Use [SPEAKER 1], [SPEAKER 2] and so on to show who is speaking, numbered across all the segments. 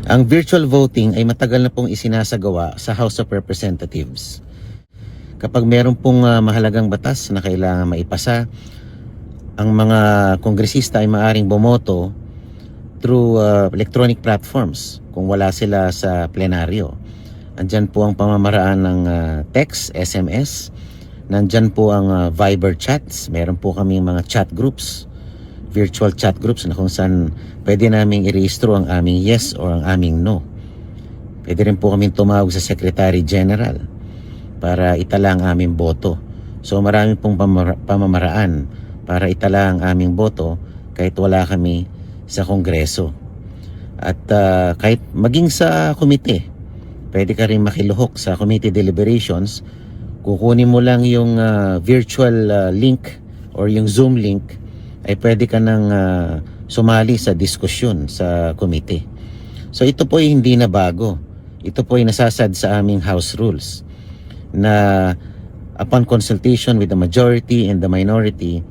[SPEAKER 1] Ang virtual voting ay matagal na pong isinasagawa sa House of Representatives. Kapag meron pong mahalagang batas na kailangan maipasa, ang mga kongresista ay maaring bumoto through electronic platforms kung wala sila sa plenaryo. Andyan po ang pamamaraan ng text, SMS. Nandyan po ang Viber chats. Meron po kaming mga chat groups, virtual chat groups na kung saan pwede naming i-rehistro ang aming yes or ang aming no. Pwede rin po kaming tumawag sa Secretary General para itala ang aming boto. So marami pong pamamaraan para itala ang aming boto kahit wala kami sa Kongreso. At kahit maging sa komite, pwede ka rin makiluhok sa committee deliberations. Kukunin mo lang yung virtual link or yung Zoom link, ay pwede ka nang sumali sa diskusyon sa komite. So ito po ay hindi na bago. Ito po ay nasasad sa aming House Rules na upon consultation with the majority and the minority,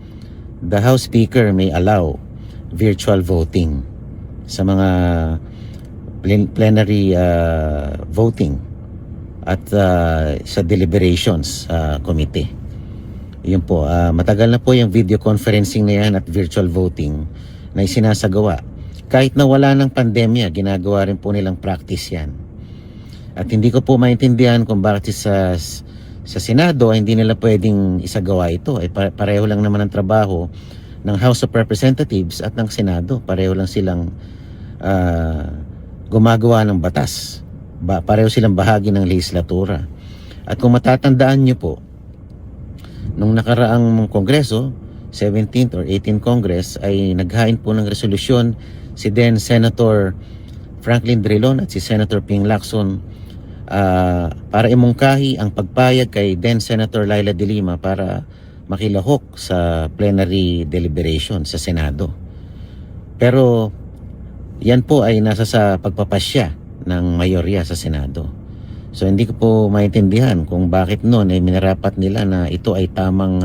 [SPEAKER 1] the House Speaker may allow virtual voting sa mga plenary voting at sa deliberations committee. Yun po, matagal na po yung video conferencing na yan at virtual voting na isinasagawa. Kahit na wala ng pandemya, ginagawa rin po nilang practice yan. At hindi ko po maintindihan kung bakit sa Senado ay hindi nila pwedeng isagawa ito. Pareho lang naman ang trabaho ng House of Representatives at ng Senado. Pareho lang silang gumagawa ng batas. Pareho silang bahagi ng legislatura. At kung matatandaan nyo po, nung nakaraang Kongreso, 17th or 18th Congress, ay naghain po ng resolusyon si then Senator Franklin Drilon at si Senator Ping Lacson para imungkahi ang pagpayag kay then Senator Laila de Lima para makilahok sa plenary deliberation sa Senado. Pero yan po ay nasa sa pagpapasya ng mayorya sa Senado. So hindi ko po maintindihan kung bakit noon ay minarapat nila na ito ay tamang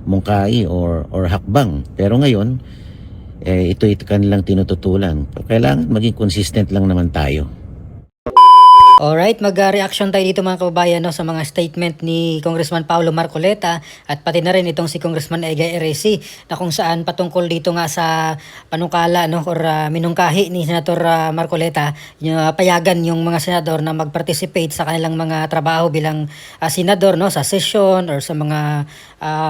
[SPEAKER 1] mungkahi or hakbang. Pero ngayon, ito kanilang tinututulan. Kailangan maging consistent lang naman tayo.
[SPEAKER 2] Alright, mag-reaction tayo dito mga kababayan sa mga statement ni Congressman Paulo Marcoleta at pati na rin itong si Congressman Egay Eresi na kung saan patungkol dito nga sa panungkala or minungkahi ni Senator Marcoleta, payagan yung mga senador na mag-participate sa kanilang mga trabaho bilang senador sa session or sa mga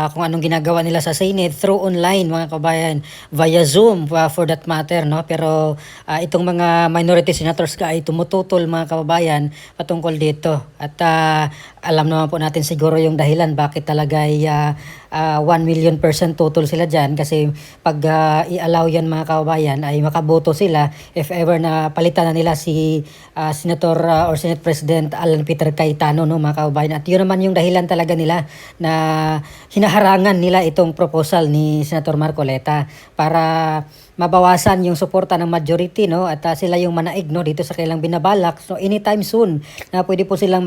[SPEAKER 2] kung anong ginagawa nila sa Senate through online mga kababayan, via Zoom for that matter. Pero itong mga minority senators ay tumututol mga kababayan patungkol dito at alam naman po natin siguro yung dahilan bakit talaga ay 1 million % tutol sila dyan kasi pag i-allow yan mga kababayan ay makaboto sila if ever na palitan na nila si Senator or Senate President Alan Peter Cayetano mga kababayan, at yun naman yung dahilan talaga nila na hinaharangan nila itong proposal ni Senator Marcoleta para mabawasan yung suporta ng majority at sila yung manaig dito sa kailang binabalak. So anytime soon na pwede po silang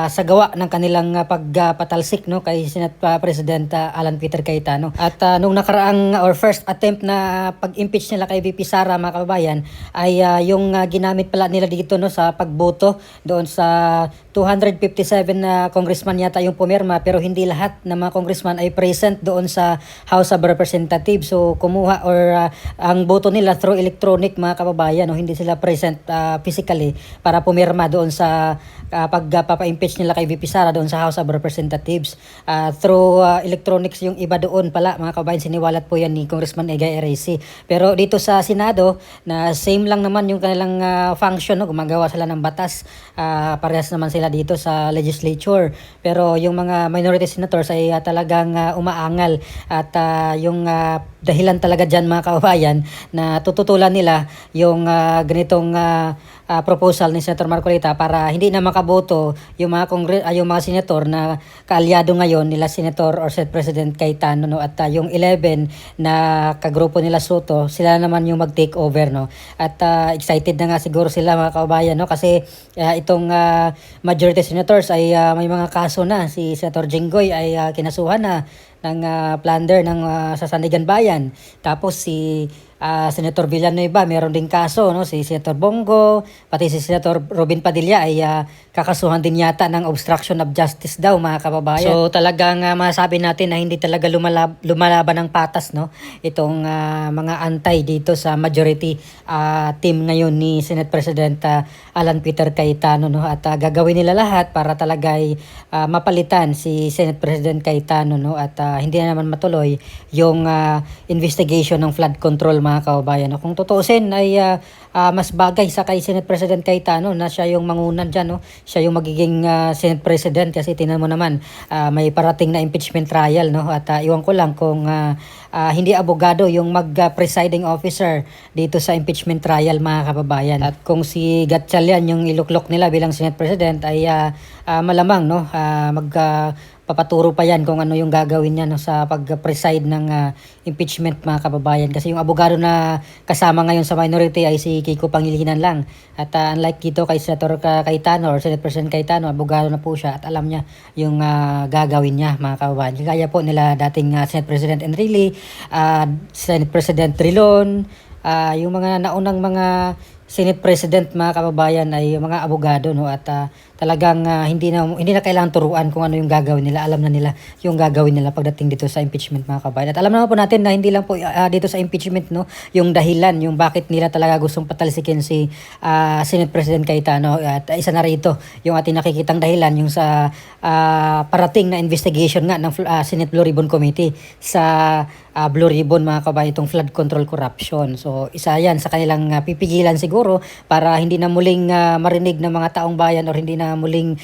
[SPEAKER 2] sagawa ng kanilang pagpatalsik kay Senate President Alan Peter Cayetano. At nung nakaraang or first attempt na pag-impeach nila kay VP Sara mga kababayan ay yung ginamit pala nila dito sa pagboto doon sa 257 na congressman yata yung pumirma, pero hindi lahat ng mga congressman ay present doon sa House of Representatives. So kumuha or ang boto nila through electronic mga kababayan, hindi sila present physically para pumirma doon sa pagpapa-impeach nila kay VP Sara doon sa House of Representatives. Through electronics yung iba doon pala mga kababayan, siniwalat po yan ni Congressman Egay Eresi. Pero dito sa Senado na same lang naman yung kanilang function, gumagawa sila ng batas, parehas naman sila dito sa legislature. Pero yung mga minority senators ay talagang umaangal at yung dahilan talaga dyan mga kababayan na tututulan nila yung ganitong proposal ni Senator Marcoleta para hindi na makaboto yung mga yung mga senator na kaalyado ngayon nila Senator or Senate President Cayetano at yung 11 na kagrupo nila Soto, sila naman yung mag-take over at excited na nga siguro sila mga kababayan kasi itong majority senators ay may mga kaso na. Si Senator Jinggoy ay kinasuhan na ng plunder ng sa Sandigan Bayan. Tapos si Senator Villanueva, meron ding kaso, no? Si Senator Bongo, pati si Senator Robin Padilla ay kakasuhan din yata ng obstruction of justice daw, mga kababayan. So talagang masabi natin na hindi talaga lumalaban ng patas, no? Itong mga antay dito sa majority team ngayon ni Senate President Alan Peter Cayetano, no? At gagawin nila lahat para talaga ay mapalitan si Senate President Cayetano, no? At hindi na naman matuloy yung investigation ng flood control, mga kababayan. Kung tutuusin ay mas bagay sa kay Senate President Cayetano na siya yung mangunan dyan, no? Siya yung magiging Senate President kasi tingnan mo naman may parating na impeachment trial, no? At iwan ko lang kung hindi abogado yung mag-presiding officer dito sa impeachment trial, mga kababayan. At kung si Gatchalian yung iluklok nila bilang Senate President ay malamang, no? Papaturo pa yan kung ano yung gagawin niya, no, sa pag-preside ng impeachment, mga kababayan. Kasi yung abogado na kasama ngayon sa minority ay si Kiko Pangilinan lang. At unlike dito kay Senator Cayetano or Senate President Cayetano, abogado na po siya at alam niya yung gagawin niya, mga kababayan. Kaya po nila dating Senate President Enrile, Senate President Trilon, yung mga naunang mga Senate President, mga kababayan, ay mga abogado, no? At talagang hindi na kailangan turuan kung ano yung gagawin nila. Alam na nila yung gagawin nila pagdating dito sa impeachment, mga kababayan. At alam naman po natin na hindi lang po dito sa impeachment, no, yung dahilan, yung bakit nila talaga gustong patalsikin si Senate President Cayetano. At isa na rito yung ating nakikitang dahilan, yung sa parating na investigation nga ng Senate Blue Ribbon Committee sa Blue Ribbon, mga kababayan, itong flood control corruption. So isa yan sa kanilang pipigilan siguro para hindi na muling marinig ng mga taong bayan or hindi na muling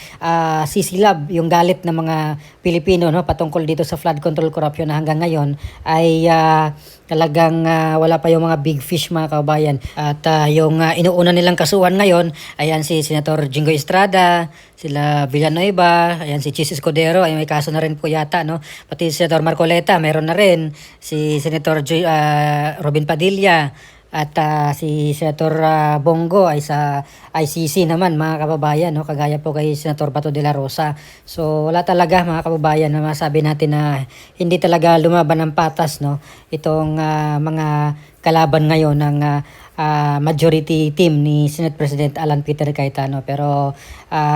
[SPEAKER 2] sisilab yung galit ng mga Pilipino, no, patungkol dito sa flood control corruption na hanggang ngayon ay talagang wala pa yung mga big fish, mga kababayan. At yung inuuna nilang kasuhan ngayon, ayan si Senator Jingo Estrada, sila Villanueva, ayan si Chis Escudero, ay may kaso na rin po yata, no? Pati si Senator Marcoleta, meron na rin. Si Senator Robin Padilla, at si Senator Bongo ay sa ICC naman, mga kababayan, no? Kagaya po kay Senator Bato de la Rosa. So wala talaga, mga kababayan, na masabi natin na hindi talaga lumaban ng patas, no, itong mga kalaban ngayon ng majority team ni Senate President Alan Peter Cayetano. Pero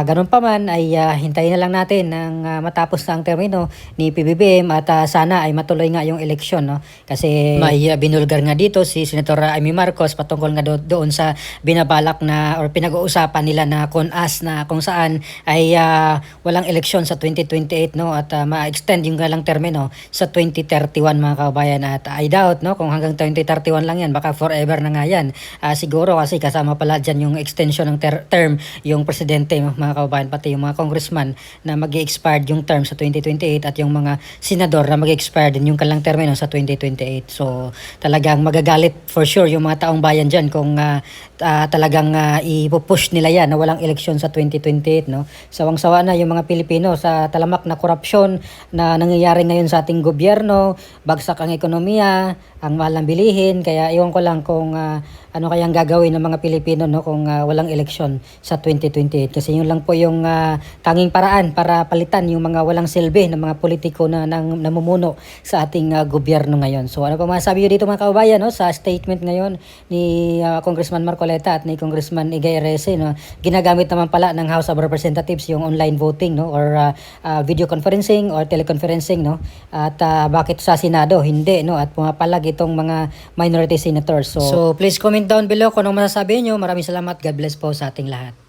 [SPEAKER 2] ganun pa man ay hintayin na lang natin ng matapos na ang termino ni PBBM at sana ay matuloy nga yung eleksyon, no? Kasi may binulgar nga dito si Senator Amy Marcos patungkol nga doon sa binabalak na or pinag-uusapan nila na CONAS na kung saan ay walang eleksyon sa 2028, no, at ma-extend yung galang termino sa 2031, mga kababayan. At I doubt, no, kung hanggang 2031 lang yan, baka forever na nga yan. Siguro kasi kasama pala dyan yung extension ng term yung presidente, mga kababayan, pati yung mga congressman na mag-expire yung term sa 2028 at yung mga senador na mag-expire din yung kalang termino sa 2028. So talagang magagalit for sure yung mga taong bayan dyan kung talagang ipupush nila yan na walang eleksyon sa 2028, no? Sawang-sawa na yung mga Pilipino sa talamak na korupsyon na nangyayari ngayon sa ating gobyerno, bagsak ang ekonomiya, ang mahal ng bilihin. Kaya iwan ko lang kung ano kayang gagawin ng mga Pilipino, no, kung walang eleksyon sa 2028. Kasi yun lang po yung tanging paraan para palitan yung mga walang silbi ng mga politiko na namumuno sa ating gobyerno ngayon. So ano pa masabi nyo dito, mga kababayan, no, sa statement ngayon ni Congressman Marcoleta at ni Congressman Igay Arece, no? Ginagamit naman pala ng House of Representatives yung online voting, no, or video conferencing or teleconferencing, no? At bakit sa Senado hindi, no? At pumapalag itong mga minority senators. So please comment down below kung anong masasabi nyo. Maraming salamat. God bless po sa ating lahat.